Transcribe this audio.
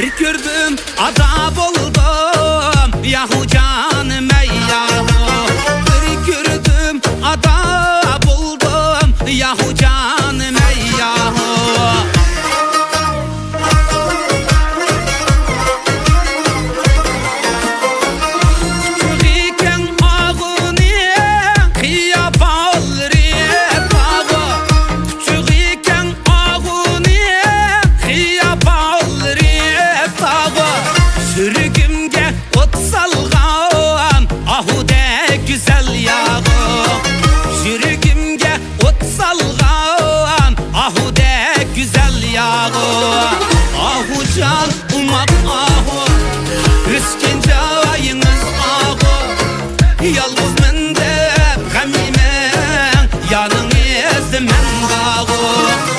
Bir gördüm ada buldum yahu canım ey yahu. Bir gördüm ada buldum yahu canım ey yahu. Sürgümge ot salgan ahude güzel yağı. Sürgümge ot salgan ahude güzel yağı. Ahu can umak ahu üsken cayınız ahu. Yalnız men de gamimen yanın ezmen dağı.